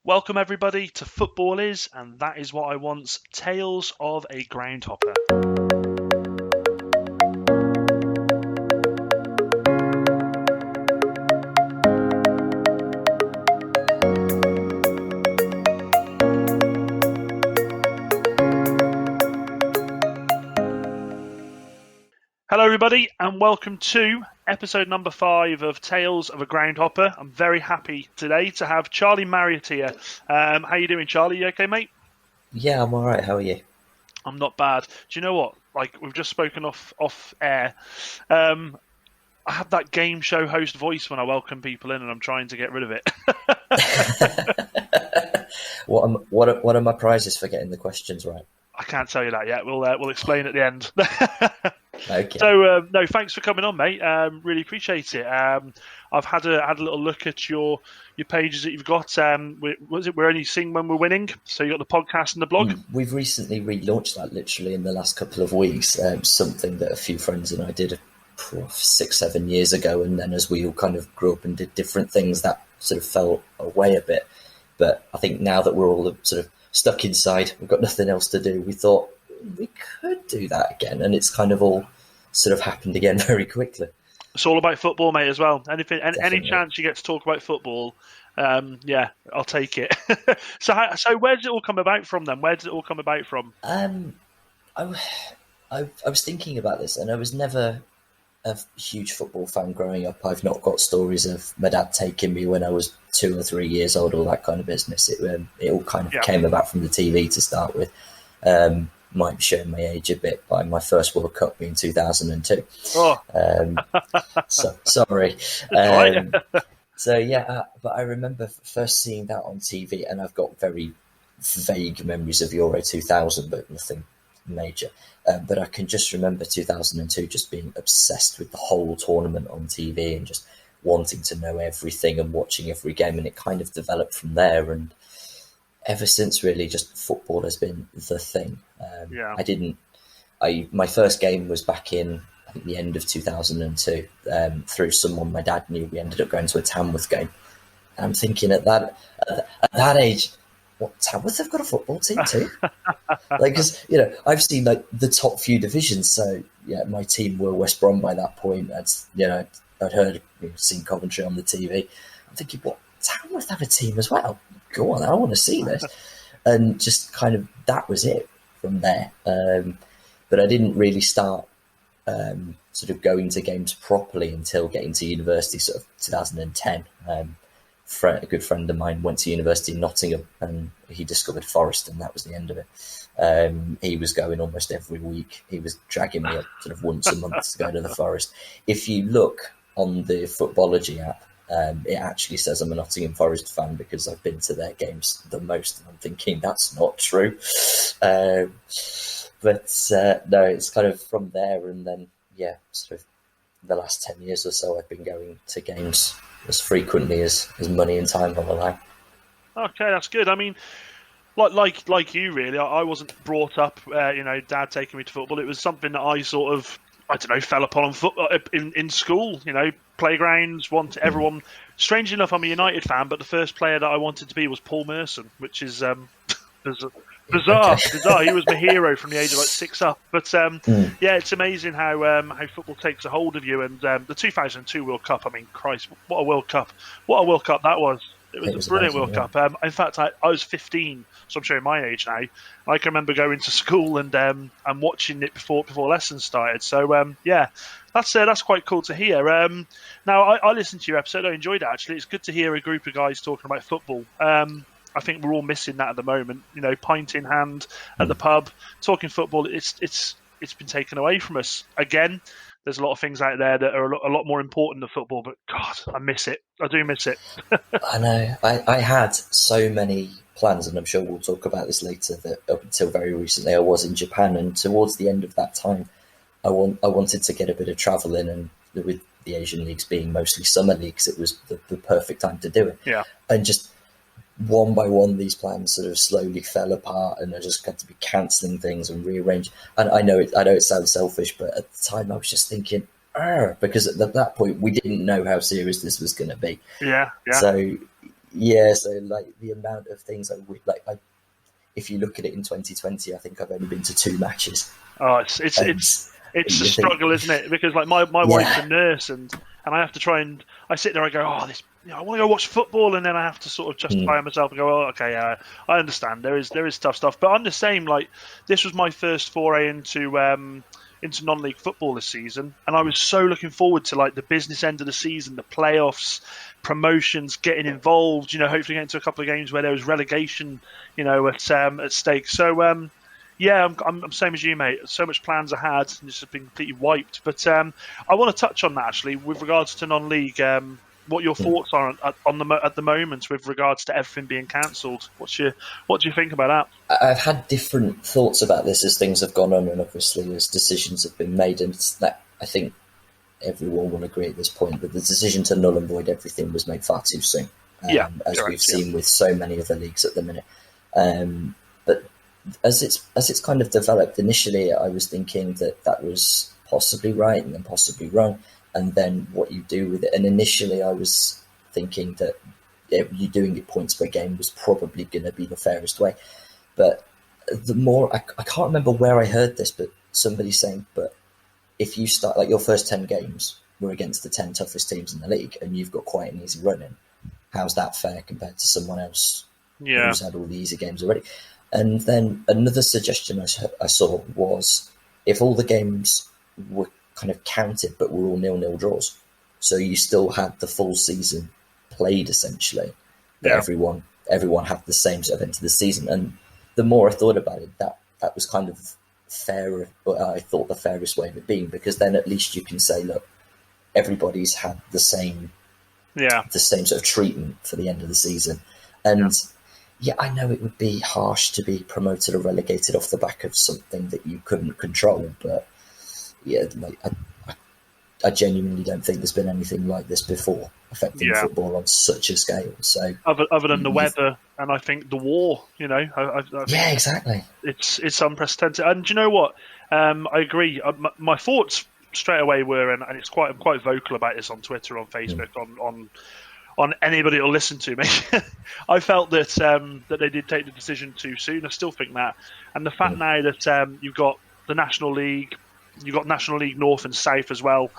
Welcome everybody to Football Is, and that is what I want's Tales of a Groundhopper. Hello everybody, and welcome to episode number 5 of Tales of a Groundhopper. I'm very happy today to have Charlie Marriott here. How you doing, Charlie? You okay, mate? Yeah, I'm all right. How are you? I'm not bad. Do you know what? Like, we've just spoken off air. I have that game show host voice when I welcome people in, and I'm trying to get rid of it. What are my prizes for getting the questions right? I can't tell you that yet. We'll explain at the end. Okay. So no, thanks for coming on, mate. Really appreciate it. I've had a little look at your pages that you've got. We're only seeing when we're winning? So you got the podcast and the blog. We've recently relaunched that literally in the last couple of weeks. Something that a few friends and I did 6-7 years ago, and then as we all kind of grew up and did different things, that sort of fell away a bit. But I think now that we're all sort of stuck inside, we've got nothing else to do, we thought we could do that again, and it's kind of all sort of happened again very quickly. It's all about football, mate, as well. Any Definitely. chance you get to talk about football, yeah, I'll take it. So where did it all come about from then? Where did it all come about from? I was thinking about this, and I was never a huge football fan growing up. I've not got stories of my dad taking me when I was 2 or 3 years old, all that kind of business. It all kind of came about from the TV to start with. Might be showing my age a bit by my first World Cup being 2002. Oh. So sorry. So yeah, but I remember first seeing that on TV, and I've got very vague memories of Euro 2000, but nothing major. But I can just remember 2002 just being obsessed with the whole tournament on TV and just wanting to know everything and watching every game, and it kind of developed from there. And ever since, really, just football has been the thing. My first game was back in, I think, the end of 2002. Through someone my dad knew, we ended up going to a Tamworth game. And I'm thinking at that age, what, Tamworth have got a football team too? Because I've seen like the top few divisions. So yeah, my team were West Brom by that point. I'd heard, seen Coventry on the TV. I'm thinking, what, Tamworth have a team as well? Go on, I want to see this. And just kind of that was it from there. But I didn't really start sort of going to games properly until getting to university, sort of 2010. A good friend of mine went to university in Nottingham, and he discovered Forest, and that was the end of it. He was going almost every week. He was dragging me up sort of once a month to go to the Forest. If you look on the Footballogy app, it actually says I'm a Nottingham Forest fan because I've been to their games the most, and I'm thinking that's not true. But no, it's kind of from there, and then sort of the last 10 years or so I've been going to games as frequently as money and time will allow. Okay, that's good. I mean, like you, really, I wasn't brought up, Dad taking me to football. It was something that I sort of, fell upon in school, playgrounds, everyone. Strangely enough, I'm a United fan, but the first player that I wanted to be was Paul Merson, which is bizarre. He was my hero from the age of 6 up. But yeah, it's amazing how football takes a hold of you. And the 2002 World Cup, I mean, Christ, what a World Cup! What a World Cup that was! It was a brilliant World Cup. In fact, I was 15, so I'm showing my age now. I can remember going to school and watching it before lessons started. So yeah, that's quite cool to hear. Now I listened to your episode. I enjoyed it actually. It's good to hear a group of guys talking about football. I think we're all missing that at the moment. Pint in hand at the pub, talking football. It's been taken away from us again. There's a lot of things out there that are a lot more important than football, but God, I miss it. I do miss it. I know. I had so many plans, and I'm sure we'll talk about this later, that up until very recently I was in Japan, and towards the end of that time I wanted to get a bit of travel in, and with the Asian leagues being mostly summer leagues, it was the perfect time to do it. Yeah. And just one by one, these plans sort of slowly fell apart, and I just had to be cancelling things and rearrange. And I know it sounds selfish, but at the time I was just thinking, because at that point we didn't know how serious this was going to be. Yeah. So yeah, so like the amount of things I would like, if you look at it in 2020, I think I've only been to 2 matches. Oh, And it's a you think, struggle, isn't it? Because like my wife's a yeah, nurse, and I have to try and I sit there and go, oh, this, I want to go watch football, and then I have to sort of justify myself and go, oh, okay, I understand. There is tough stuff, but I'm the same. Like, this was my first foray into non-league football this season, and I was so looking forward to like the business end of the season, the playoffs, promotions, getting involved. Hopefully getting to a couple of games where there was relegation, at stake. So. Yeah, I'm same as you, mate. So much plans I had, and just have been completely wiped. But I want to touch on that actually, with regards to non-league. What your thoughts are at the moment with regards to everything being cancelled? What do you think about that? I've had different thoughts about this as things have gone on, and obviously as decisions have been made, and that I think everyone will agree at this point that the decision to null and void everything was made far too soon. As we've seen with so many other leagues at the minute. But as it's kind of developed, initially I was thinking that was possibly right and then possibly wrong, and then what you do with it. And initially I was thinking that you doing it points per game was probably going to be the fairest way. But the more I can't remember where I heard this, but somebody saying, but if you start like your first 10 games were against the 10 toughest teams in the league, and you've got quite an easy run in, how's that fair compared to someone else who's had all the easy games already? And then another suggestion I saw was if all the games were kind of counted but were all 0-0 draws, so you still had the full season played essentially, but everyone had the same sort of end to the season. And the more I thought about it, that was kind of fairer, but I thought the fairest way of it being, because then at least you can say, look, everybody's had the same sort of treatment for the end of the season. And I know it would be harsh to be promoted or relegated off the back of something that you couldn't control, but like, I genuinely don't think there's been anything like this before affecting football on such a scale. So other than the weather, and I think the war, I think exactly. It's unprecedented. And do you know what? I agree. My thoughts straight away were, and I'm quite vocal about this on Twitter, on Facebook, on anybody that'll listen to me. I felt that that they did take the decision too soon. I still think that, and the fact now that you've got the National League, you've got National League North and South as well.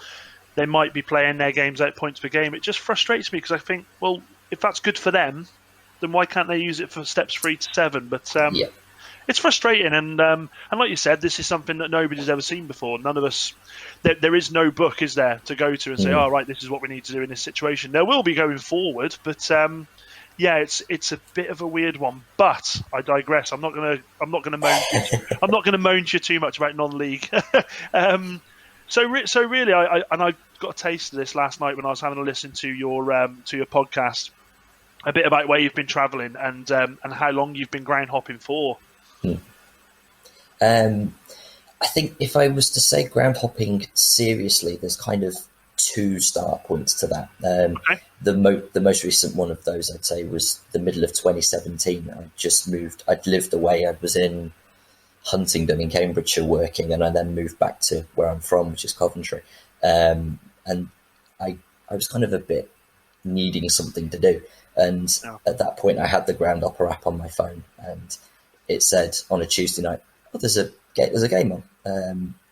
They might be playing their games out points per game. It just frustrates me because I think, well, if that's good for them, then why can't they use it for steps 3 to 7? But it's frustrating, and like you said, this is something that nobody's ever seen before. None of us. There is no book, is there, to go to and say, "Oh, right, this is what we need to do in this situation." There will be going forward, but it's a bit of a weird one. But I digress. I'm not gonna moan. I'm not gonna moan to you too much about non-league. So really, I got a taste of this last night when I was having a listen to your podcast, a bit about where you've been travelling and how long you've been ground hopping for. I think if I was to say ground hopping seriously, there's kind of 2 start points to that. The most recent one of those, I'd say, was the middle of 2017. I just moved. I'd lived away. I was in Huntingdon in Cambridgeshire working, and I then moved back to where I'm from, which is Coventry. And I was kind of a bit needing something to do. And at that point, I had the Groundhopper app on my phone, and it said on a Tuesday night, "Oh, there's a game on."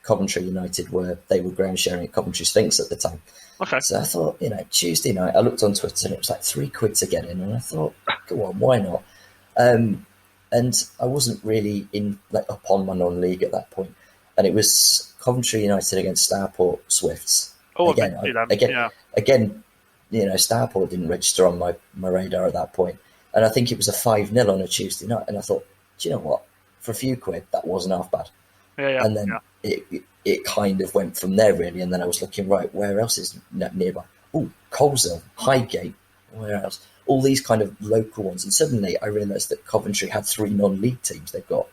Coventry United were ground sharing at Coventry Sphinx at the time. Okay. So I thought, Tuesday night, I looked on Twitter and it was like £3 to get in, and I thought, go on, why not? And I wasn't really upon my non-league at that point, and it was Coventry United against Starport Swifts. Oh, again, Starport didn't register on my radar at that point, and I think it was a 5-0 on a Tuesday night, and I thought, do you know what? For a few quid, that wasn't half bad. And then it kind of went from there, really. And then I was looking, right, where else is nearby? Oh, Coleshill, Highgate, where else? All these kind of local ones. And suddenly I realised that Coventry had 3 non-league teams. They've got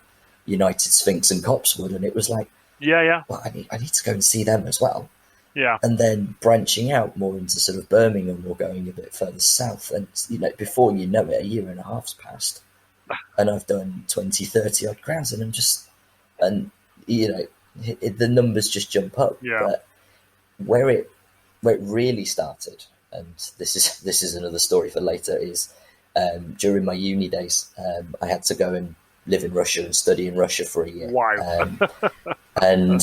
United, Sphinx and Copsewood. And it was like, well, I need to go and see them as well. Yeah. And then branching out more into sort of Birmingham or going a bit further south. And, before you know it, a year and a half's passed. And I've done 20, 30 odd grounds, and the numbers just jump up. Yeah. But where it really started, and this is another story for later, is during my uni days, I had to go and live in Russia and study in Russia for a year. Wow. And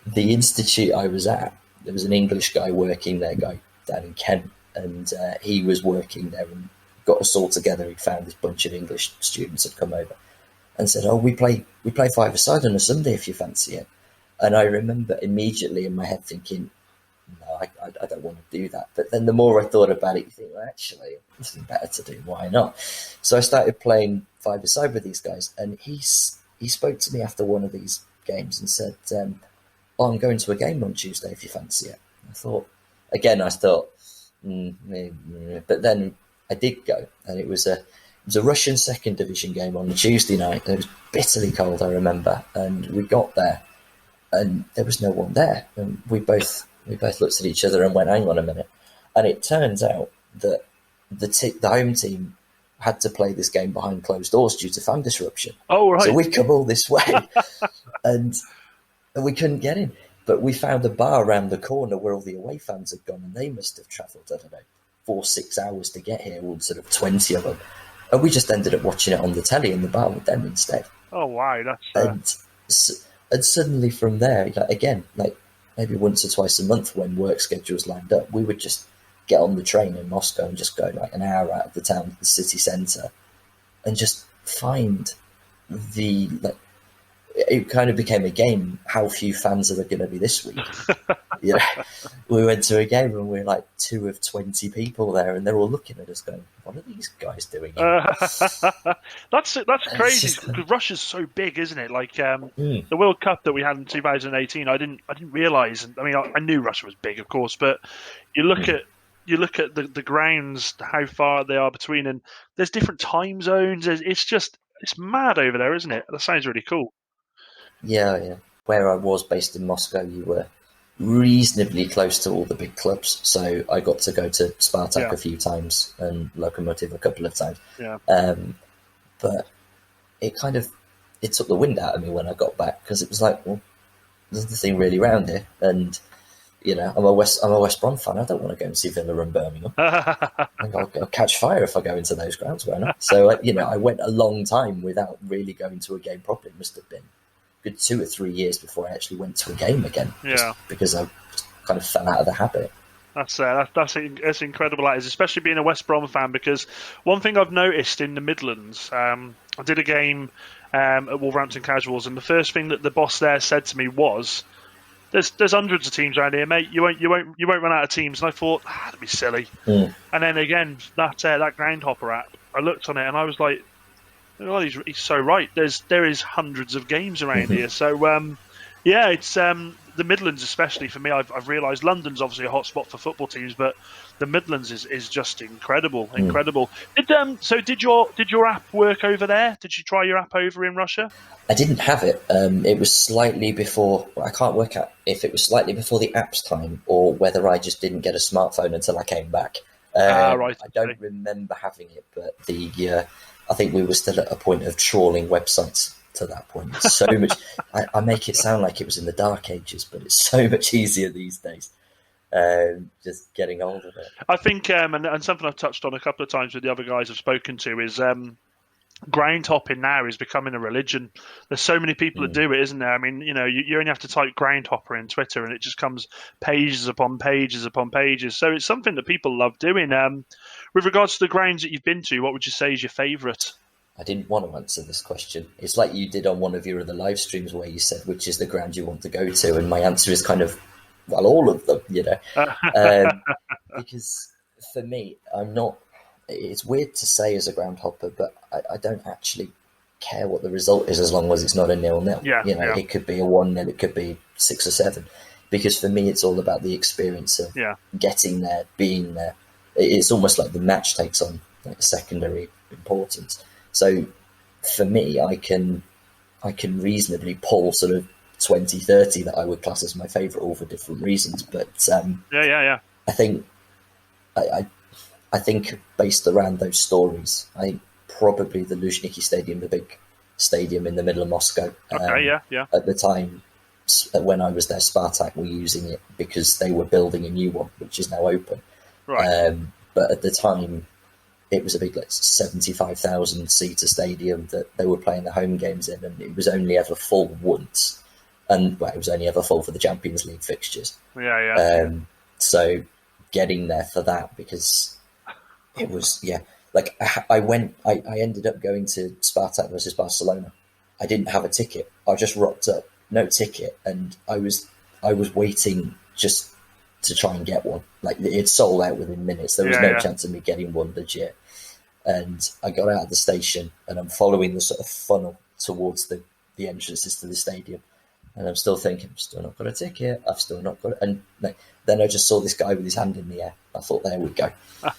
the institute I was at, there was an English guy working there, guy down in Kent, and he was working there and got us all together. He found this bunch of English students had come over and said, "Oh, we play five-a-side on a Sunday if you fancy it." And I remember immediately in my head thinking, no, I don't want to do that. But then the more I thought about it, you think, well, actually, nothing better to do. Why not? So I started playing five-a-side with these guys, and he spoke to me after one of these games and said, "Oh, I'm going to a game on Tuesday if you fancy it." I thought, but then I did go, and it was a Russian second division game on a Tuesday night. It was bitterly cold, I remember, and we got there, and there was no one there, and we both looked at each other and went, "Hang on a minute," and it turns out that the home team had to play this game behind closed doors due to fan disruption. Oh, right. So we come all this way, and we couldn't get in. But we found a bar around the corner where all the away fans had gone, and they must have travelled, I don't know, 4-6 hours to get here, all sort of 20 of them. And we just ended up watching it on the telly in the bar with them instead. Oh, wow. That's And suddenly from there, again, maybe once or twice a month when work schedules lined up, we would just get on the train in Moscow and just go like an hour out of the town to the city centre and just find it kind of became a game. How few fans are there going to be this week? We went to a game and we were like 2 of 20 people there, and they're all looking at us going, "What are these guys doing here?" That's crazy because Russia's so big, isn't it? Like the World Cup that we had in 2018, I didn't realise. I mean, I knew Russia was big, of course, but you look at the grounds, how far they are between, and there's different time zones. It's mad over there, isn't it? That sounds really cool. Yeah. Where I was based in Moscow, you were reasonably close to all the big clubs. So I got to go to Spartak a few times and Lokomotiv a couple of times. Yeah. But it took the wind out of me when I got back, because it was like, well, there's nothing really around here. And, I'm a West Brom fan. I don't want to go and see Villa and Birmingham. I'll catch fire if I go into those grounds, won't I? So, I went a long time without really going to a game properly. It must have been good 2 or 3 years before I actually went to a game again. Yeah, because I kind of fell out of the habit. That's incredible. That is, especially being a West Brom fan, because one thing I've noticed in the Midlands, I did a game at Wolverhampton Casuals, and the first thing that the boss there said to me was, "There's hundreds of teams around here, mate. You won't run out of teams." And I thought, that'd be silly. And then again, that Groundhopper app, I looked on it and I was like, "Oh, he's so right. There is hundreds of games around here." So it's the Midlands, especially for me. I've realised London's obviously a hotspot for football teams, but the Midlands is just incredible. Did your app work over there? Did you try your app over in Russia? I didn't have it. It was slightly before. I can't work out if it was slightly before the app's time or whether I just didn't get a smartphone until I came back. Right. I don't remember having it, but I think we were still at a point of trawling websites to that point. It's so much. I make it sound like it was in the dark ages, but it's so much easier these days. Just getting hold of it. I think, and something I've touched on a couple of times with the other guys I've spoken to is groundhopping now is becoming a religion. There's so many people that do it, isn't there? I mean, you only have to type Groundhopper in Twitter and it just comes pages upon pages upon pages. So it's something that people love doing. With regards to the grounds that you've been to, what would you say is your favourite? I didn't want to answer this question. It's like you did on one of your other live streams where you said, which is the ground you want to go to? And my answer is kind of, well, all of them, because for me, it's weird to say as a groundhopper, but I don't actually care what the result is as long as it's not a 0-0. It could be a 1-0, it could be 6 or 7. Because for me, it's all about the experience of getting there, being there. It's almost like the match takes on like a secondary importance. So for me, I can reasonably pull sort of 20, 30 that I would class as my favourite, all for different reasons. But I think I think based around those stories, probably the Luzhniki Stadium, the big stadium in the middle of Moscow. At the time when I was there, Spartak were using it because they were building a new one, which is now open. Right. But at the time, it was a big, like, 75,000 seater stadium that they were playing the home games in, and it was only ever full once. And well, it was only ever full for the Champions League fixtures. Yeah. So getting there for that, because it was, like, I ended up going to Spartak versus Barcelona. I didn't have a ticket. I just rocked up, no ticket, and I was waiting just to try and get one. Like, it sold out within minutes. There was no chance of me getting one legit. And I got out of the station, and I'm following the sort of funnel towards the entrances to the stadium. And I'm still thinking, I've still not got a ticket. I've still not got it. And then I just saw this guy with his hand in the air. I thought, there we go.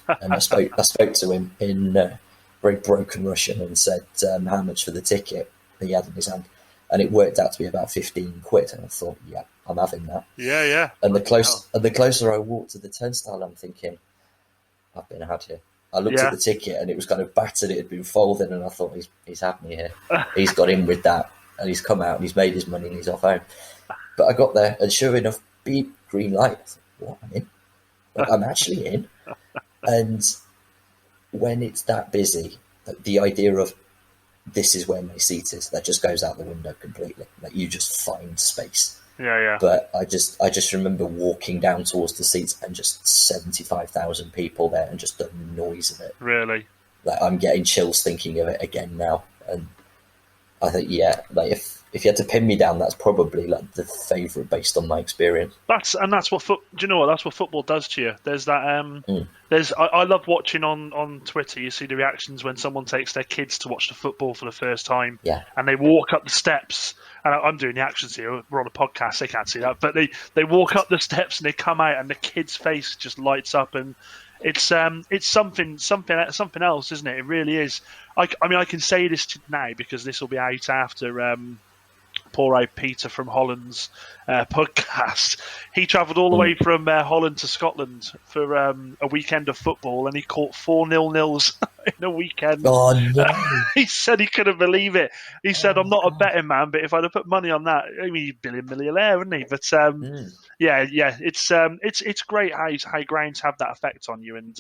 And I spoke to him in very broken Russian and said, how much for the ticket that he had in his hand? And it worked out to be about 15 quid. And I thought, yeah, I'm having that. Yeah. And the closer I walked to the turnstile, I'm thinking, I've been had here. I looked at the ticket, and it was kind of battered. It had been folded, and I thought, he's had me here. He's got in with that. And he's come out and he's made his money and he's off home. But I got there, and sure enough, beep, green light. I thought, what, I'm in? Like, I'm actually in. And when it's that busy, the idea of this is where my seat is, that just goes out the window completely. Like, you just find space. Yeah. But I just remember walking down towards the seats and just 75,000 people there, and just the noise of it. Really? Like, I'm getting chills thinking of it again now. And I think, like, if you had to pin me down, that's probably, like, the favourite based on my experience. That's what do you know what? That's what football does to you. There's that. I love watching on Twitter. You see the reactions when someone takes their kids to watch the football for the first time. Yeah. And they walk up the steps. And I'm doing the actions here. We're on a podcast. They can't see that, but they walk up the steps and they come out, and the kid's face just lights up, and it's something else, isn't it? It really is. I mean, I can say this now because this will be out after poor old Peter from Holland's podcast. He travelled all the way from Holland to Scotland for a weekend of football, and he caught 4 0-0s in a weekend. Oh, no. He said he couldn't believe it. He said, I'm not a betting man, but if I'd have put money on that, I mean, he'd be a millionaire, wouldn't he? But it's great how grounds have that effect on you. And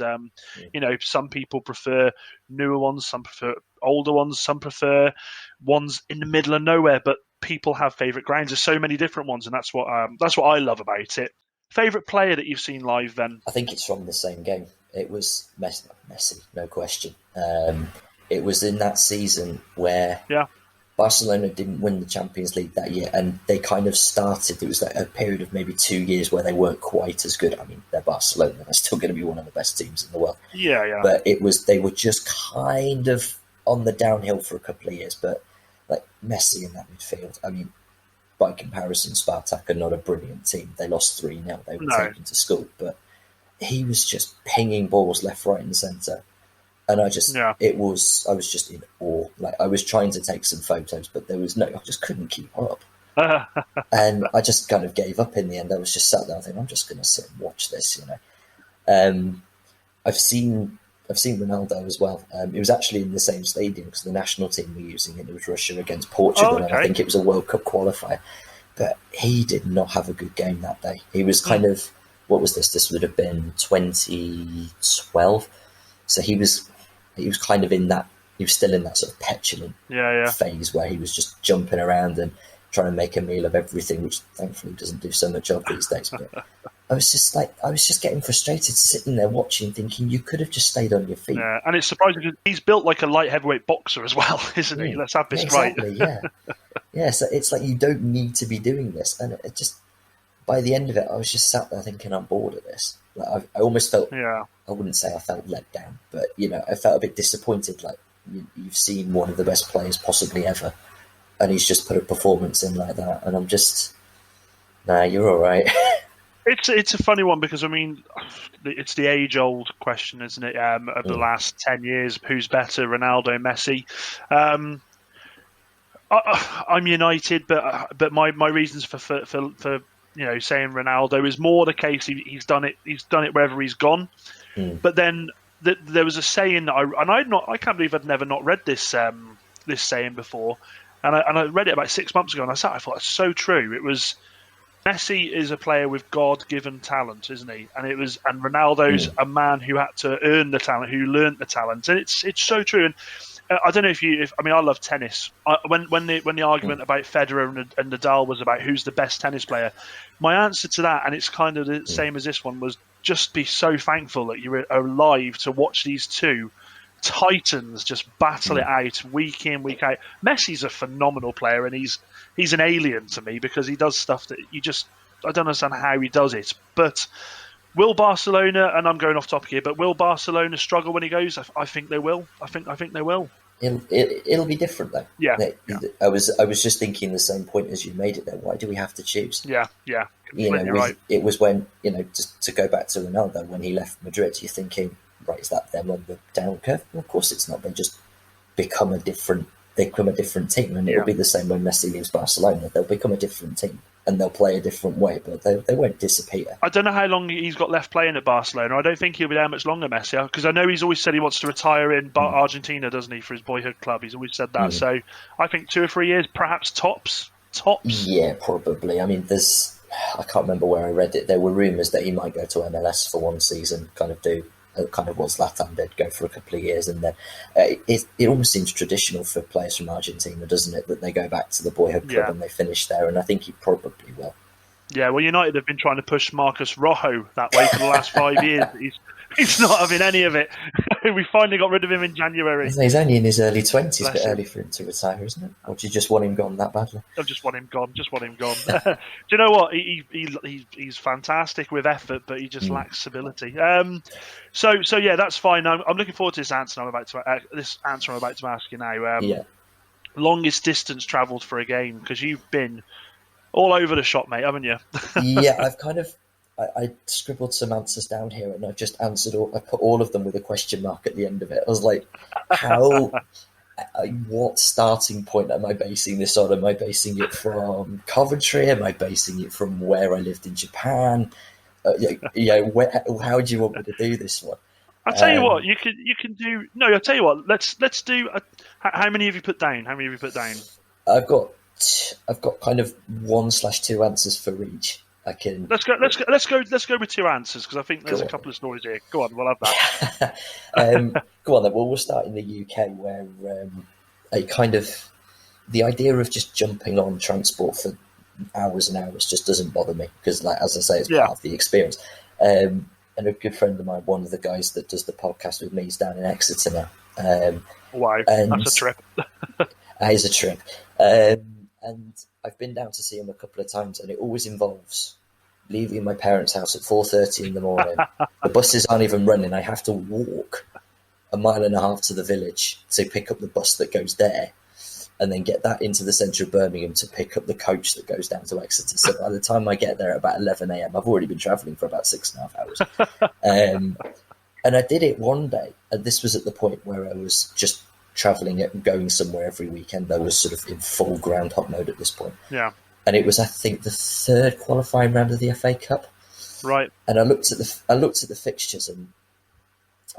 you know, some people prefer newer ones, some prefer older ones, some prefer ones in the middle of nowhere. But people have favourite grounds. There's so many different ones, and that's what I love about it. Favourite player that you've seen live, then? I think it's from the same game. It was Messi, no question. It was in that season where Barcelona didn't win the Champions League that year, and they kind of started. It was like a period of maybe 2 years where they weren't quite as good. I mean, they're Barcelona; they're still going to be one of the best teams in the world. Yeah. But they were just kind of on the downhill for a couple of years. But like Messi in that midfield, I mean, by comparison, Spartak are not a brilliant team. They lost 3-0. They were taken to school, but he was just pinging balls left, right, and centre. And I was just in awe. Like, I was trying to take some photos, but I just couldn't keep up. And I just kind of gave up in the end. I was just sat there thinking, I'm just going to sit and watch this, you know. I've seen Ronaldo as well. It was actually in the same stadium because the national team were using it. It was Russia against Portugal, and I think it was a World Cup qualifier. But he did not have a good game that day. He was kind of, what was this? This would have been 2012. So he was kind of in that. He was still in that sort of petulant phase where he was just jumping around and trying to make a meal of everything, which thankfully doesn't do so much of these days. But I was just getting frustrated sitting there watching, thinking you could have just stayed on your feet. Yeah, and it's surprising because he's built like a light heavyweight boxer as well, isn't he? Let's have this right. Yeah. So it's like you don't need to be doing this, and it just by the end of it, I was just sat there thinking I'm bored of this. Like, I almost felt. Yeah. I wouldn't say I felt let down, but you know, I felt a bit disappointed. Like you've seen one of the best players possibly ever, and he's just put a performance in like that, and I'm just, nah, you're all right. It's a funny one because I mean, it's the age-old question, isn't it? Of the last 10 years, who's better, Ronaldo, Messi? I'm United, but my reasons for you know saying Ronaldo is more the case he's done it wherever he's gone. But then there was a saying that I can't believe I'd never not read this saying before, and I read it about 6 months ago, and I thought that's so true. It was Messi is a player with God-given talent, isn't he? And Ronaldo's a man who had to earn the talent, who learnt the talent, and it's so true. And I don't know I love tennis. When the argument about Federer and Nadal was about who's the best tennis player, my answer to that, and it's kind of the same as this one, was just be so thankful that you're alive to watch these two titans just battle it out week in, week out. Messi's a phenomenal player, and he's an alien to me because he does stuff that I don't understand how he does it. But will Barcelona, and I'm going off topic here, but will Barcelona struggle when he goes? I think they will. I think they will. It'll be different though. Yeah. I was just thinking the same point as you made it there. Why do we have to choose? Yeah. Right. It was when, just to go back to Ronaldo, when he left Madrid, you're thinking, right, is that them on the down curve? Well, of course it's not. They just become a different team, and it'll be the same when Messi leaves Barcelona. They'll become a different team, and they'll play a different way, but they won't disappear. I don't know how long he's got left playing at Barcelona. I don't think he'll be there much longer, Messi, because I know he's always said he wants to retire in Argentina, doesn't he, for his boyhood club? He's always said that. So I think 2 or 3 years, perhaps tops. Yeah, probably. I mean, I can't remember where I read it. There were rumours that he might go to MLS for one season, kind of what Zlatan did, go for a couple of years, and then it almost seems traditional for players from Argentina, doesn't it, that they go back to the boyhood club and they finish there, and I think he probably will. Yeah, well, United have been trying to push Marcus Rojo that way for the last 5 years. He's not having any of it. We finally got rid of him in January. He's only in his early 20s, a bit early for him to retire, isn't it? Or do you just want him gone that badly? I just want him gone. Do you know what? He's fantastic with effort, but he just lacks stability. So yeah, that's fine. I'm looking forward to this answer I'm about to ask you now. Longest distance travelled for a game, because you've been all over the shop, mate, haven't you? Yeah, I've kind of. I scribbled some answers down here, and I just answered. I put all of them with a question mark at the end of it. I was like, "How? What starting point am I basing this on? Am I basing it from Coventry? Am I basing it from where I lived in Japan? How do you want me to do this one?" I'll tell you what. You can do. No, I'll tell you what. Let's do. How many have you put down? I've got kind of 1/2 answers for each. Let's go with 2 answers, because I think there's a couple of stories here. Go on, we'll have that. Go on then. Well, we'll start in the UK, where the idea of just jumping on transport for hours and hours just doesn't bother me, because, like, as I say, it's part of the experience. And a good friend of mine, one of the guys that does the podcast with me, is down in Exeter now. Wow, that's a trip. That is a trip. And I've been down to see him a couple of times, and it always involves leaving my parents' house at 4:30 in the morning. The buses aren't even running. I have to walk 1.5 miles to the village to pick up the bus that goes there, and then get that into the centre of Birmingham to pick up the coach that goes down to Exeter. So by the time I get there at about 11 a.m, I've already been travelling for about 6.5 hours. And I did it one day, and this was at the point where I was just travelling and going somewhere every weekend. I was sort of in full groundhop mode at this point. Yeah. And it was, I think, the 3rd qualifying round of the FA Cup. Right. And I looked at the fixtures, and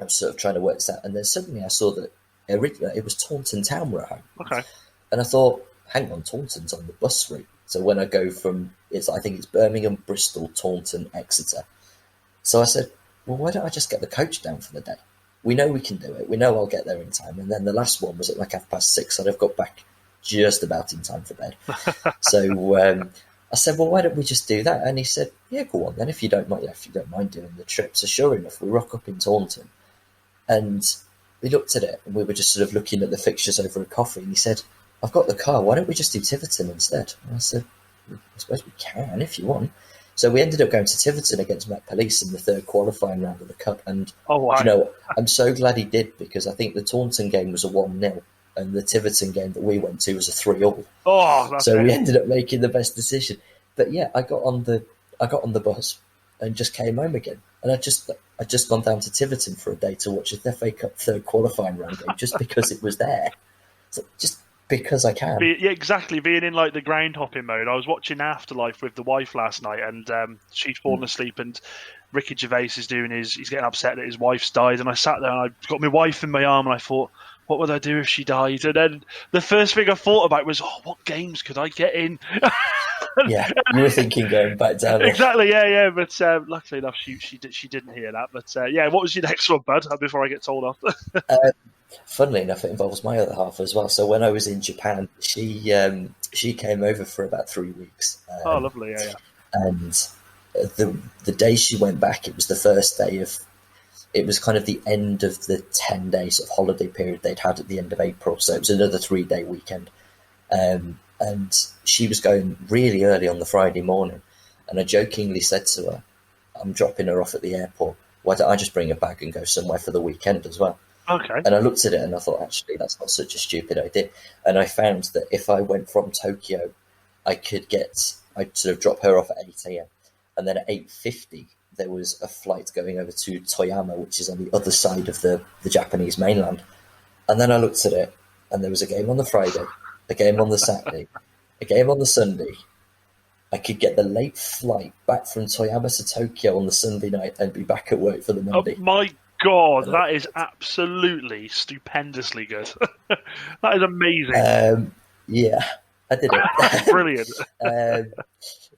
I was sort of trying to work this out. And then suddenly I saw that it was Taunton Town were at home. Okay. And I thought, hang on, Taunton's on the bus route. So when I go from, I think it's Birmingham, Bristol, Taunton, Exeter. So I said, well, why don't I just get the coach down for the day? We know we can do it. We know I'll get there in time. And then the last one was at like 6:30. I'd have got back just about in time for bed. So I said, well, why don't we just do that? And he said, yeah, go on then, if you don't mind doing the trip. So sure enough, we rock up in Taunton, and we looked at it, and we were just sort of looking at the fixtures over a coffee, and he said, I've got the car, why don't we just do Tiverton instead? And I said, I suppose we can if you want. So we ended up going to Tiverton against Met Police in the 3rd qualifying round of the Cup. And I'm so glad he did, because I think the Taunton game was a 1-0. And the Tiverton game that we went to was a 3-3. So we ended up making the best decision. But yeah, I got on the bus and just came home again. And I just gone down to Tiverton for a day to watch the FA Cup 3rd qualifying round game, just because it was there. So just because I can. Yeah, exactly. Being in like the groundhopping mode. I was watching Afterlife with the wife last night, and she'd fallen asleep, and Ricky Gervais is he's getting upset that his wife's died. And I sat there and I got my wife in my arm, and I thought, what would I do if she died? And then the first thing I thought about was, oh, what games could I get in? Yeah, you were thinking going back down. Exactly, yeah. But luckily enough, she didn't hear that. But yeah, what was your next one, bud? Before I get told off. Funnily enough, it involves my other half as well. So when I was in Japan, she came over for about 3 weeks. Oh, lovely, yeah. And the day she went back, it was the first day of. It was kind of the end of the 10 days of holiday period they'd had at the end of April. So it was another 3-day weekend. And she was going really early on the Friday morning. And I jokingly said to her, I'm dropping her off at the airport. Why don't I just bring her back and go somewhere for the weekend as well? Okay. And I looked at it and I thought, actually, that's not such a stupid idea. And I found that if I went from Tokyo, I'd sort of drop her off at 8 a.m. And then at 8:50, there was a flight going over to Toyama, which is on the other side of the Japanese mainland. And then I looked at it and there was a game on the Friday, a game on the Saturday, a game on the Sunday. I could get the late flight back from Toyama to Tokyo on the Sunday night and be back at work for the Monday. Oh, my God, that is absolutely stupendously good. That is amazing. Yeah, I did it. Brilliant.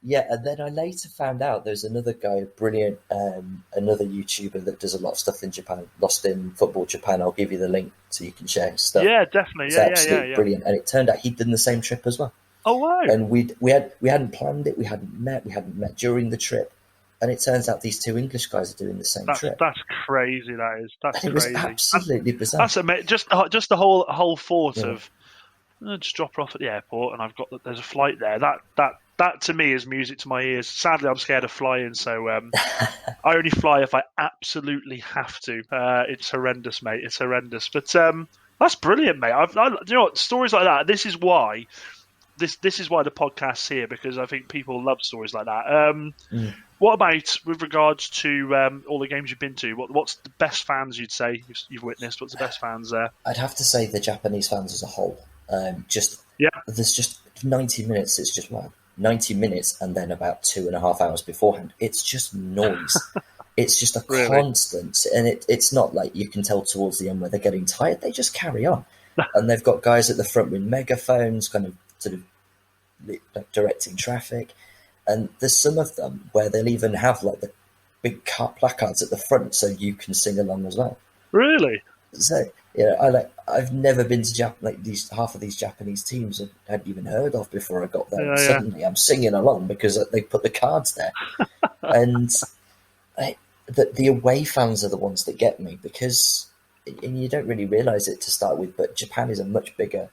Yeah, and then I later found out there's another guy, brilliant, another YouTuber that does a lot of stuff in Japan, Lost in Football Japan. I'll give you the link so you can share his stuff. Yeah, definitely. It's absolutely brilliant. And it turned out he'd done the same trip as well. Oh, wow. And we hadn't planned it, we hadn't met during the trip. And it turns out these two English guys are doing the same trip. That's crazy, that is. That's and it crazy. was absolutely bizarre. That's amazing. Just the whole thought of just drop her off at the airport and there's a flight there. That to me is music to my ears. Sadly, I'm scared of flying, so I only fly if I absolutely have to. It's horrendous, mate. It's horrendous. But that's brilliant, mate. You know what? Stories like that. This is why the podcast's here, because I think people love stories like that. What about with regards to all the games you've been to? What's the best fans you'd say you've witnessed? What's the best fans there? I'd have to say the Japanese fans as a whole. There's just 90 minutes. It's just 90 minutes, and then about 2.5 hours beforehand, it's just noise. It's just a constant, and it's not like you can tell towards the end where they're getting tired. They just carry on, and they've got guys at the front with megaphones, kind of sort of like directing traffic. And there's some of them where they'll even have like the big placards at the front so you can sing along as well. Really? So I've never been to Japan. Like half of these Japanese teams I hadn't even heard of before I got there. Suddenly I'm singing along because they put the cards there. And the away fans are the ones that get me, because and you don't really realise it to start with, but Japan is a much bigger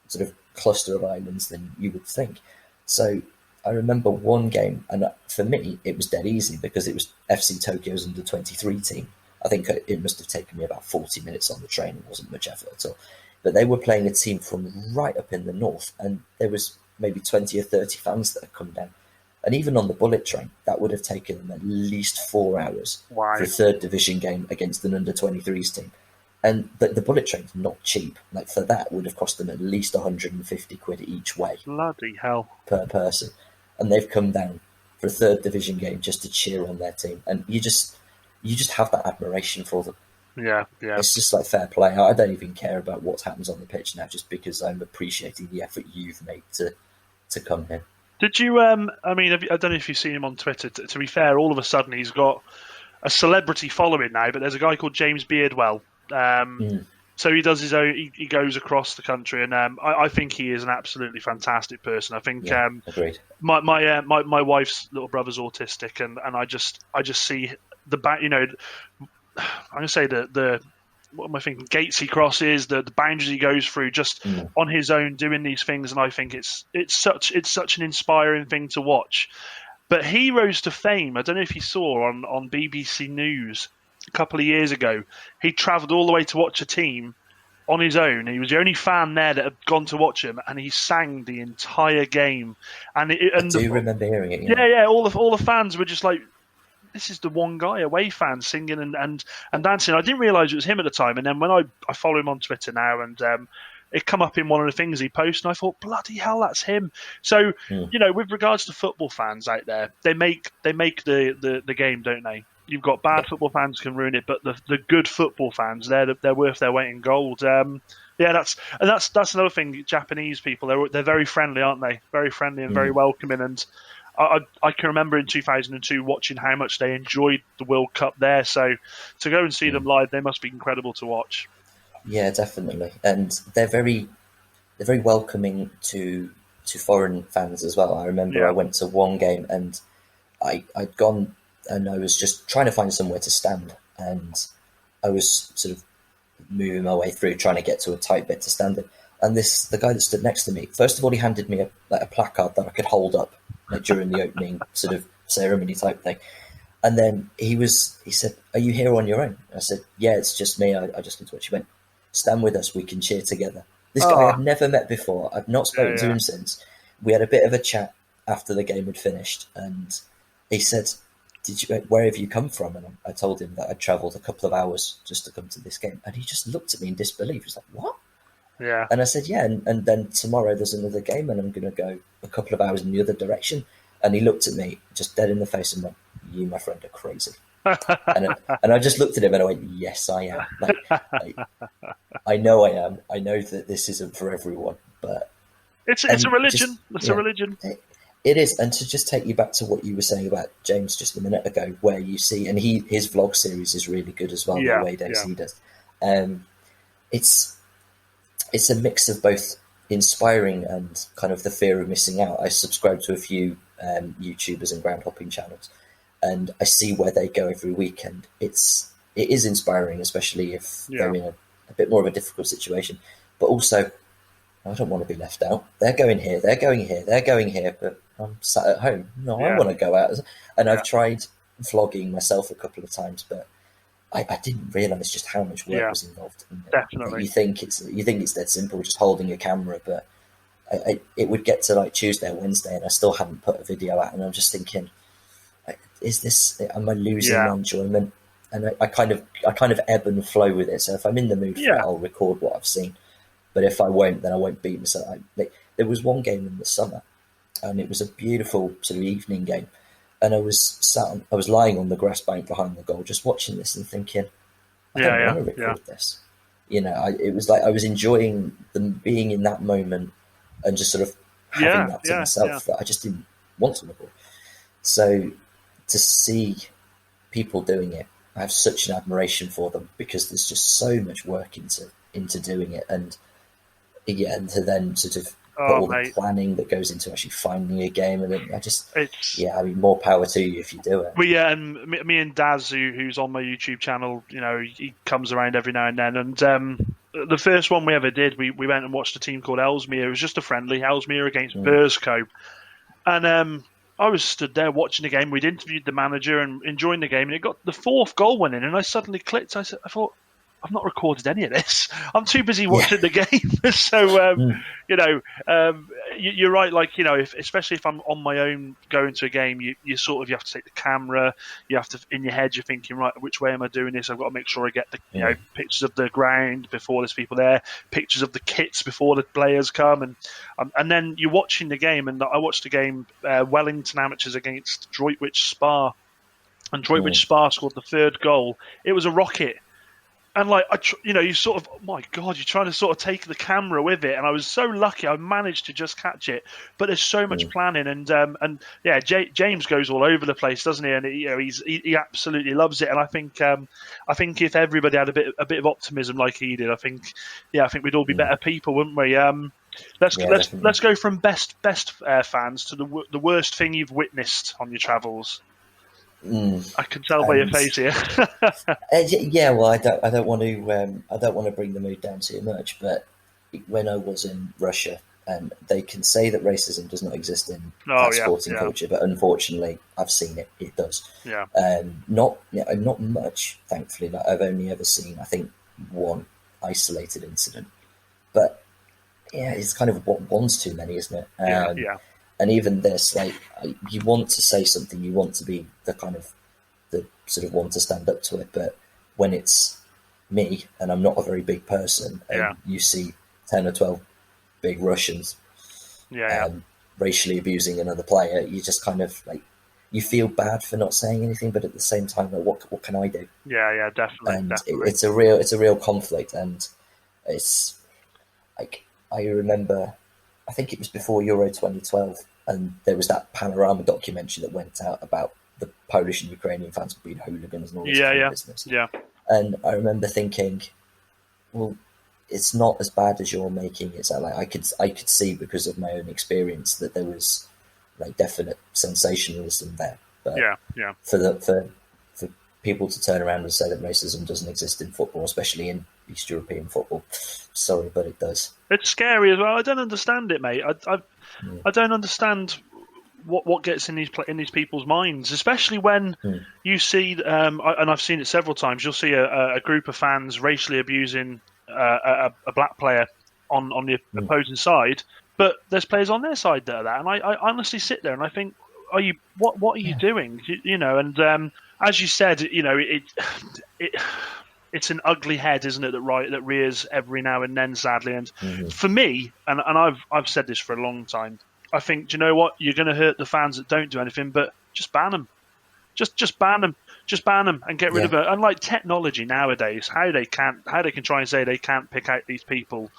sort of cluster of islands than you would think. So I remember one game, and for me, it was dead easy because it was FC Tokyo's under-23 team. I think it must have taken me about 40 minutes on the train. It wasn't much effort at all. But they were playing a team from right up in the north, and there was maybe 20 or 30 fans that had come down. And even on the bullet train, that would have taken them at least 4 hours for a third division game against an under-23s team. And the bullet train's not cheap. Like, for that, would have cost them at least 150 quid each way. Bloody hell. Per person. And they've come down for a third division game just to cheer on their team. And you just have that admiration for them. Yeah. It's just like fair play. I don't even care about what happens on the pitch now, just because I'm appreciating the effort you've made to come here. Did you, I don't know if you've seen him on Twitter. To be fair, all of a sudden he's got a celebrity following now, but there's a guy called James Beardwell. So he does his own. He goes across the country, and I think he is an absolutely fantastic person. I think agreed. My wife's little brother's autistic, and I just see the back. You know, I'm gonna say the what am I thinking? Gates he crosses, the boundaries he goes through, just on his own, doing these things, and I think it's such an inspiring thing to watch. But he rose to fame. I don't know if you saw on BBC News a couple of years ago. He travelled all the way to watch a team on his own. He was the only fan there that had gone to watch him, and he sang the entire game. And I do remember hearing it. Yeah. All the fans were just like, this is the one guy, away fan, singing and dancing. I didn't realise it was him at the time, and then when I follow him on Twitter now, and it come up in one of the things he posts, and I thought, bloody hell, that's him. So you know, with regards to football fans out there, they make the game, don't they? You've got bad football fans can ruin it, but the good football fans, they're worth their weight in gold. Yeah, that's another thing. Japanese people, they're very friendly, aren't they? Very friendly and very Mm, welcoming. And I can remember in 2002 watching how much they enjoyed the World Cup there. So to go and see them mm. live, they must be incredible to watch. Yeah, definitely, and they're very welcoming to foreign fans as well. I remember I Yeah. went to one game and I'd gone and I was just trying to find somewhere to stand, and I was sort of moving my way through trying to get to a tight bit to stand in. And the guy that stood next to me, first of all, he handed me a placard that I could hold up like during the opening sort of ceremony type thing. And then he said, "Are you here on your own?" I said, "Yeah, it's just me. I just need to watch." He went, "Stand with us. We can cheer together." This guy Oh, I'd never met before. I've not yeah, spoken to yeah, him since. We had a bit of a chat after the game had finished, and he said, "Where have you come from?" And I told him that I'd travelled a couple of hours just to come to this game, and he just looked at me in disbelief. He was like, "What?" yeah. And I said, "Yeah." And then tomorrow there's another game, and I'm going to go a couple of hours in the other direction. And he looked at me just dead in the face and went, "You, my friend, are crazy." And I just looked at him and I went, "Yes, I am. Like, I know I am. I know that this isn't for everyone, but It's a and just religion. It's a yeah, religion. it is." And to just take you back to what you were saying about James just a minute ago, where you see, and his vlog series is really good as well. The Yeah, away days yeah, he does, um, it's it's a mix of both inspiring and kind of the fear of missing out. I subscribe to a few YouTubers and groundhopping channels, and I see where they go every weekend. It is inspiring, especially if yeah, they're in a bit more of a difficult situation. But also, I don't want to be left out. They're going here, they're going here, they're going here, but I'm sat at home. No, I yeah, want to go out. And I've yeah, tried vlogging myself a couple of times, but I didn't realise just how much work yeah. was involved. And, Definitely. you think it's dead simple, just holding a camera, but it would get to like Tuesday or Wednesday, and I still hadn't put a video out, and I'm just thinking, is this? Am I losing my Yeah, enjoyment? And I kind of ebb and flow with it. So if I'm in the mood for it, yeah, I'll record what I've seen. But if I won't, then I won't beat myself. There was one game in the summer, and it was a beautiful sort of evening game, and I was lying on the grass bank behind the goal, just watching this and thinking, I yeah, don't yeah, want to yeah, record this. It was like I was enjoying them being in that moment and just sort of having yeah, that to yeah, yeah, myself that I just didn't want to record. So to see people doing it, I have such an admiration for them because there's just so much work into doing it, and yeah, and to then sort of put Oh, all the mate, planning that goes into actually finding a game, and then it's yeah, I mean, more power to you if you do it. we and me and Daz, who's on my YouTube channel, he comes around every now and then. And the first one we ever did, we went and watched a team called Ellesmere. It was just a friendly Ellesmere against Mm, Burscough, and I was stood there watching the game. We'd interviewed the manager and enjoying the game, and it got the fourth goal went in, and I suddenly clicked. I thought, I've not recorded any of this. I'm too busy yeah, watching the game. So, mm, you know, you're right. Like, especially if I'm on my own going to a game, you sort of you have to take the camera. You have to in your head. You're thinking, right, which way am I doing this? I've got to make sure I get the mm, pictures of the ground before there's people there, pictures of the kits before the players come, and then you're watching the game. And I watched the game Wellington Amateurs against Droitwich Spa, and Droitwich mm, Spa scored the third goal. It was a rocket. And like you sort of, oh my God, you're trying to sort of take the camera with it, and I was so lucky I managed to just catch it. But there's so much mm, planning, and yeah, James goes all over the place, doesn't he? And he absolutely loves it. And I think if everybody had a bit of optimism like he did, I think we'd all be mm. better people, wouldn't we? Let's Yeah, let's definitely. let's go from best fans to the worst thing you've witnessed on your travels. Mm. I can tell by your And face here. yeah, well, I don't want to bring the mood down too much, but when I was in Russia, they can say that racism does not exist in Oh that yeah, sporting yeah, culture, but unfortunately, I've seen it. It does. yeah, Not much, thankfully. Like, I've only ever seen, I think, one isolated incident, but yeah, it's kind of one's too many, isn't it? yeah, yeah. And even this, like, you want to say something, you want to be the sort of one to stand up to it, but when it's me and I'm not a very big person, Yeah, and you see 10 or 12 big Russians yeah, yeah, um, racially abusing another player, you just kind of like you feel bad for not saying anything, but at the same time, like, what can I do? yeah, yeah. Definitely, And definitely. it's a real conflict, and it's like I remember, I think it was before Euro 2012, and there was that Panorama documentary that went out about the Polish and Ukrainian fans being hooligans and all this Yeah, kind of yeah, business. yeah, And I remember thinking, well, it's not as bad as you're making it sound. Like I could see because of my own experience that there was like definite sensationalism there. But yeah, yeah. for people to turn around and say that racism doesn't exist in football, especially in East European football, sorry, but it does. It's scary as well. I don't understand it, mate. Mm. I don't understand what gets in these people's minds, especially when Mm. you see, and I've seen it several times. You'll see a group of fans racially abusing a black player on the Mm. opposing side, but there's players on their side that are that, and I honestly sit there and I think, what are you Yeah. doing? You know, and as you said, you know, it it's an ugly head, isn't it, that rears every now and then, sadly. And Mhm. for me, and I've said this for a long time, I think, do you know what? You're going to hurt the fans that don't do anything, but just ban them. Just ban them. Just ban them and get rid Yeah. of it. Unlike technology nowadays, how they can try and say they can't pick out these people,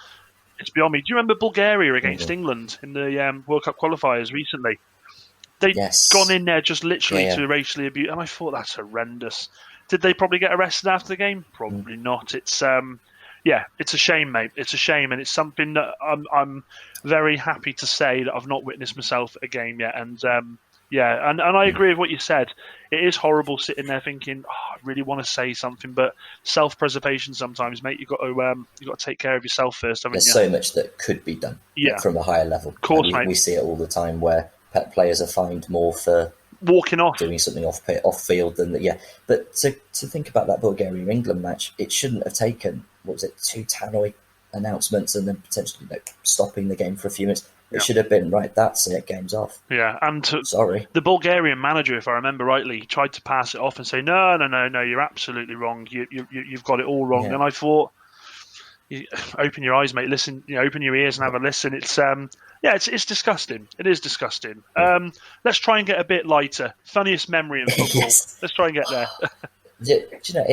it's beyond me. Do you remember Bulgaria against Mhm. England in the World Cup qualifiers recently? They'd gone Yes. in there just Yeah. literally Yeah. to racially abuse, and I thought that's horrendous. Did they probably get arrested after the game? Mm. Probably not. It's yeah, it's a shame, mate. It's a shame, and it's something that I'm very happy to say that I've not witnessed myself at a game yet. And yeah, and I Mm. agree with what you said. It is horrible sitting there thinking, oh, I really want to say something, but self-preservation sometimes, mate. You got to take care of yourself first, haven't There's you? so much that could be done, Yeah, like, from a higher level. of Like course, we mate. see it all the time where players are fined more for Walking off. doing something off field than that. Yeah, but to think about that Bulgaria England match, it shouldn't have taken, what was it, two tannoy announcements and then potentially stopping the game for a few minutes. It Yeah. should have been right. That's it. Game's off. Yeah, and Sorry. the Bulgarian manager, if I remember rightly, tried to pass it off and say, "No, you're absolutely wrong. You've got it all wrong." Yeah. And I thought, open your eyes, mate. Listen, open your ears and have a listen. It's yeah, it's disgusting. It is disgusting. Let's try and get a bit lighter. Funniest memory in football. Yes. Let's try and get there. Do you know?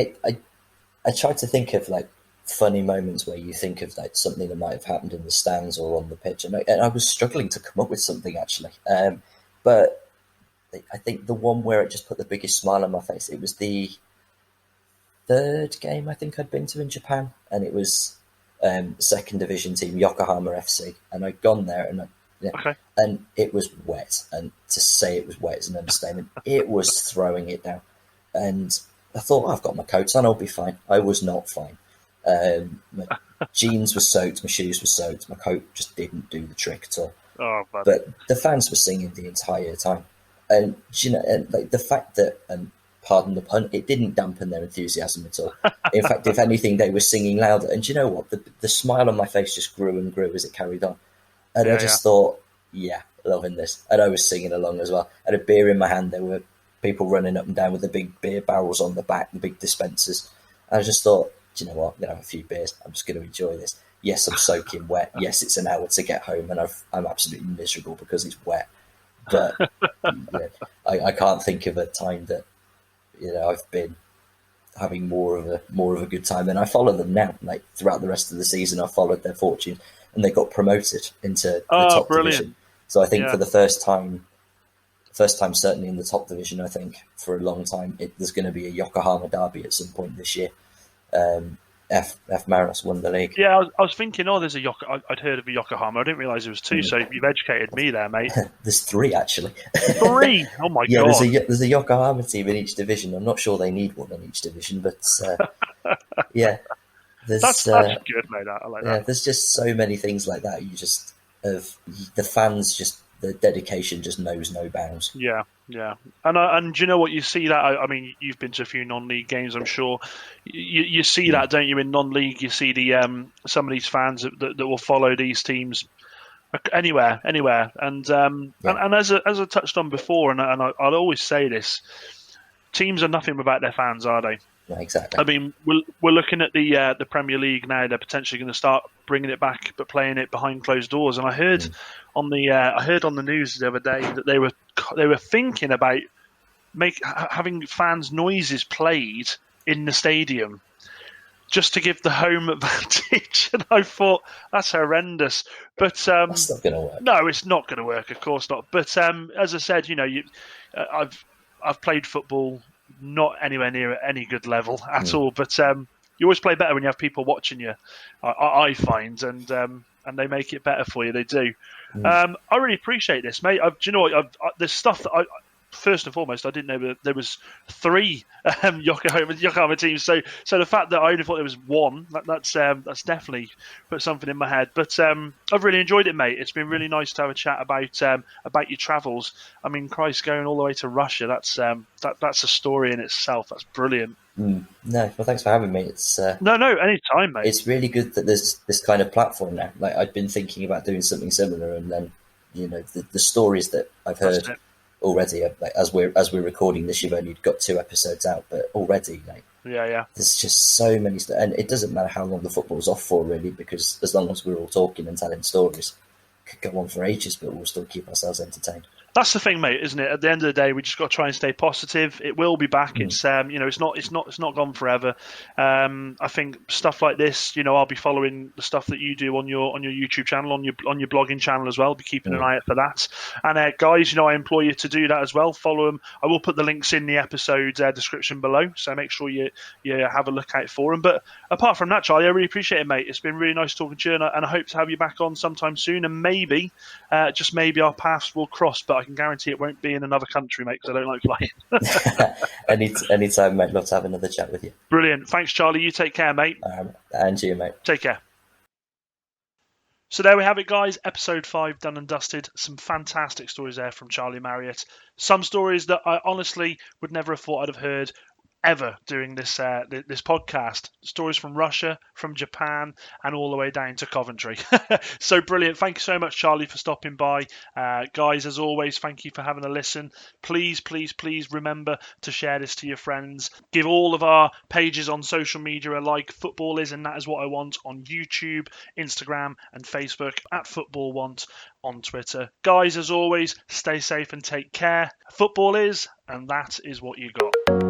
I try to think of like funny moments where you think of like something that might have happened in the stands or on the pitch, and I was struggling to come up with something actually. But I think the one where it just put the biggest smile on my face, it was the third game I think I'd been to in Japan, and it was second division team Yokohama FC, and I'd gone there Okay. and it was wet, and to say it was wet is an understatement. It was throwing it down, and I thought, I've got my coat on, I'll be fine. I was not fine. My jeans were soaked, my shoes were soaked, my coat just didn't do the trick at all. Oh, buddy. But the fans were singing the entire time, and and like the fact that, pardon the pun, it didn't dampen their enthusiasm at all. In fact, if anything, they were singing louder. And do you know what? The smile on my face just grew and grew as it carried on, and I just thought, yeah, loving this. And I was singing along as well. I had a beer in my hand. There were people running up and down with the big beer barrels on the back, the big dispensers. I just thought, do you know what? I'm going to have a few beers. I'm just going to enjoy this. Yes, I'm soaking wet. Yes, it's an hour to get home, and I'm absolutely miserable because it's wet. But I can't think of a time that I've been having more of a good time. And I follow them now. Like throughout the rest of the season, I followed their fortune, and they got promoted into the top division. So I think for the first time certainly in the top division, I think for a long time, there's going to be a Yokohama derby at some point this year. F Mariners won the league. Yeah, I was thinking, there's a I'd heard of a Yokohama. I didn't realise there was two, so you've educated me there, mate. There's three, actually. Three? Oh, my God. There's a Yokohama team in each division. I'm not sure they need one in each division, but yeah. That's good, mate. I like that. Yeah, there's just so many things like that. You just have the fans, the dedication just knows no bounds. Yeah. And do you know what? You see that. I mean, you've been to a few non-league games, I'm sure. You see that, don't you? In non-league, you see the some of these fans that will follow these teams anywhere. And and as I touched on before, and I'll always say this: teams are nothing without their fans, are they? Yeah, exactly. I mean, we're looking at the Premier League now. They're potentially going to start bringing it back, but playing it behind closed doors. And I heard on the news the other day that they were thinking about having fans' noises played in the stadium. just to give the home advantage. And I thought, that's horrendous. But That's not going to work. no, it's not going to work. Of course not. But as I said, I've played football not anywhere near at any good level at all. But you always play better when you have people watching you. I find, and they make it better for you. They do. I really appreciate this, mate. Do you know what? There's stuff that first and foremost, I didn't know that there was 3 Yokohama teams. So the fact that I only thought there was 1, that's definitely put something in my head. But I've really enjoyed it, mate. It's been really nice to have a chat about your travels. I mean, Christ, going all the way to Russia, that's a story in itself. That's brilliant. No, well, thanks for having me. It's no, any time, mate. It's really good that there's this kind of platform now. Like, I'd been thinking about doing something similar, and then the stories that I've heard already, like, as we're recording this, you've only got 2 episodes out, but already, like, there's just so many and it doesn't matter how long the football's off for, really, because as long as we're all talking and telling stories, it could go on for ages, but we'll still keep ourselves entertained. That's the thing, mate, isn't it? At the end of the day, we just got to try and stay positive. It will be back. It's it's not gone forever. I think stuff like this, I'll be following the stuff that you do on your YouTube channel, on your blogging channel as well. Be keeping an eye out for that. And guys, I implore you to do that as well. Follow them. I will put the links in the episode description below, so make sure you have a look out for them. But apart from that, Charlie, I really appreciate it, mate. It's been really nice talking to you, and I hope to have you back on sometime soon. And maybe, just maybe, our paths will cross. But I can guarantee it won't be in another country, mate, because I don't like flying. Anytime, mate. Love to have another chat with you. Brilliant. Thanks, Charlie. You take care, mate. And you, mate. Take care. So there we have it, guys. Episode 5 done and dusted. Some fantastic stories there from Charlie Marriott. Some stories that I honestly would never have thought I'd have heard ever doing this podcast. Stories from Russia, from Japan, and all the way down to Coventry. So brilliant. Thank you so much, Charlie, for stopping by. Guys, as always, thank you for having a listen. Please remember to share this to your friends. Give all of our pages on social media a like. Football Is, and That Is What I Want on YouTube, Instagram, and Facebook, at Football Want on Twitter. Guys, as always, stay safe and take care. Football is, and that is what you got.